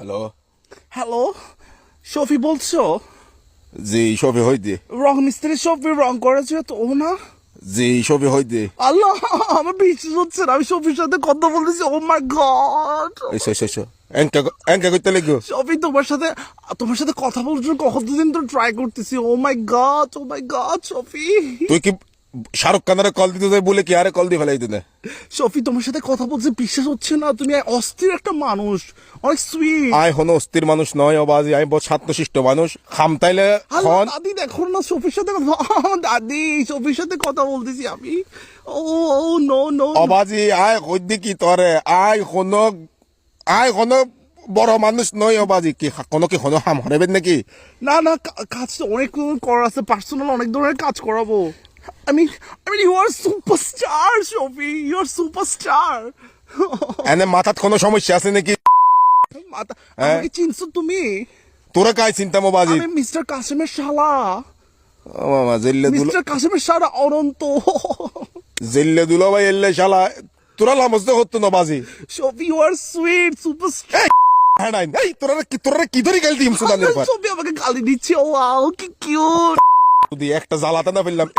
Hello. Hello, Shafi বলছো? জি শফি হইতে। রং মিস্ত্রি শফি রং করেছে তো ও না? জি শফি হইতে। আল্লাহ, আমার বিশ্বাস হচ্ছে না, আমি শফির সাথে কথা বলতেছি। ও মাই গড, এসো এসো এসো। এঙ্কা করতে লাগো। শফি তোমার সাথে কথা বলার জন্য কতদিন তো ট্রাই করতেছি। ও মাই গড শফি। তুই কি শাহরুখ খানের কল দিতে যাই বলে কি আরে কল দিয়ে ফেলাই দিনে? শফি তোমার সাথে কথা বলতে বিশ্বাস হচ্ছে না, তুমি অস্থির একটা মানুষ, অনেক সুইট। আই হনো অস্থির মানুষ নয় অবাজি, আমি বহুত শান্তশিষ্ট মানুষ। খামতাইলে খন দাদি দেখো না শফির সাথে দাদি শফির সাথে কথা বলতেছি আমি। ও নো নো অবাজি আয় কইদি কি তরে আই হনো বড় মানুষ নয় অবাজি, কি কোনো কি হনো হাম হরেবেন নাকি? না না, কাজ তো অনেক করার আছে, পার্সোনাল অনেক ধরনের কাজ করাবো। I mean, you are superstar, Shofi. You are superstar. এনে মাথাত কোনো সমস্যা আছে নাকি? আমাকে চিনছো তুমি? তোরা কাই চিন্তা মোবাজি? আমি মিস্টার কাসিমের শালা। ও মামা জেল্লে দুলো, মিস্টার কাসিমের শালা অনন্ত। জেল্লে দুলো ভাই এল্লে শালা তোরা লামজ তো হতো না বাজি। Shofi, you are sweet, superstar. হ্যাঁ নাই এই তোরা কি ধরে গেল দিম সুদানের পর Shofi আমাকে গালি দিচ্ছে। ওয়াও, কি কিউট। যদি একটা জ্বালাতে না ফেললাম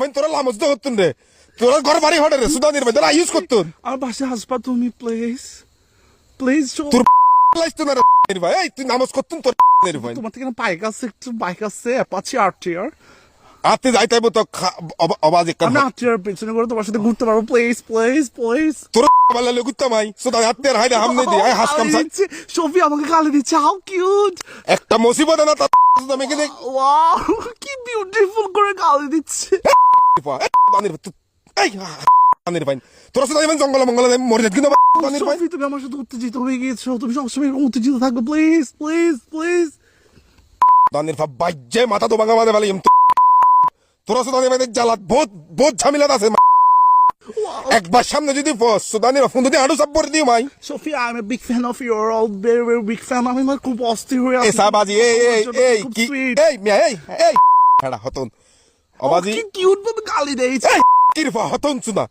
ভাই তোরা লামজ তো হতুন রে, তোরা ঘর বাড়ি হটে রে সুদানের ভাই তোরা ইউজ করতুন। আমার বাসায় আসবা তুমি, প্লিজ প্লিজ। তোর লাইতো না রে ভাই, এই তুই নামাজ করতুন তোর ভাই। তোমার থেকে বাইক আছে, একটু বাইক আছে, অ্যাপাচি আরটিআর। আতে যাইতাইবো তো আওয়াজ এক আমি আরটিআর পেছনে করে তোমার সাথে ঘুরতে পারবো, প্লিজ প্লিজ প্লিজ। তোর বালা লগুত্তা মাই সুদা হাতে আর হাইদা হামনে দি আই হাসকাম সাই। শফি আমাকে গালি দিচ্ছে, হাউ কিউট। একটা মুসিবত না তা সুদা মেকে দে। ওয়াও, কি বিউটিফুল করে গালি দিচ্ছে। দানির এই দানির ভাই তোরা সুদা ইমান জঙ্গল মঙ্গল মরে যাত কিন্তু দানির ভাই। শফি তুমি আমার সাথে উত্তেজিত হয়ে গিয়েছো, তুমি সবসময় উত্তেজিত থাকবে, প্লিজ প্লিজ প্লিজ। দানির ভাই বাজ্যে মাথা তো ভাঙা বাদে ফেলাইম। তোরা সুদা ভাই জ্বালাত বহুত ঝামেলাত আছে। একবার সামনে যদি ফস সুদানির ফোন যদি আড়ু সাপ করে দিও মাই। Shafi, I am a big fan of your, all very very big fan. আমি মানে খুব অস্থির হয়ে আছি। এসা বাজি এই কি এই মিয়া এই হেডা হতন অবাজি কি কিউট ভাবে গালি দেইছে। এই কিরফা হতন সুদা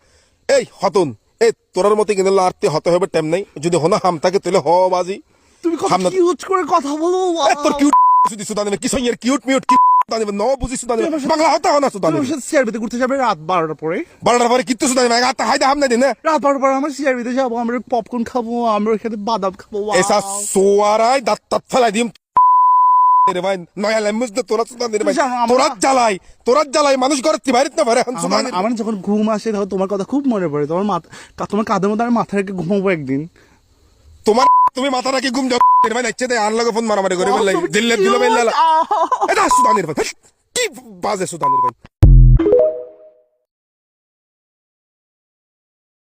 এই হতন এই তোরার মতে কিন্তু লারতে হতে হবে টাইম নাই, যদি হনা হাম থাকে তাহলে হ বাজি। তুমি কত কিউট করে কথা বলো। তোর কিউট যদি সুদানে কি সইয়ের কিউট মিউট কি সুদানে ন বুঝি সুদানে বাংলা হতা হনা সুদানে। তোমার সাথে সিআরবিতে ঘুরতে যাবে রাত 12টার পরে। 12টার পরে কিত্তু সুদানে আতা হাইদা হাম না দিনে রাত 12টার পরে আমরা সিআরবিতে যাবো, আমরা পপকর্ন খাবো, আমরা এখানে বাদাম খাবো। এসা সোয়ারাই দাঁত তাত ফেলাই দিম রে ভাই। নয়া লেমুজ দে তোরা সুদানে রে ভাই, তোরা জ্বালাই মানুষ ঘরে বাইরে না পারে সুদানে। আমার যখন ঘুম আসে তখন তোমার কথা খুব মনে পড়ে। তোমার কাঁধের মধ্যে আমি মাথা রেখে ঘুমাবো একদিন। তুমি মাথা রাখি ঘুম যাও ভাই নাচছে দে আর লগে ফোন মারামারি করে বললাই দিল্লে দিল বেল্লা। এটা সুদানের ভাই কি বাজে সুদানের ভাই।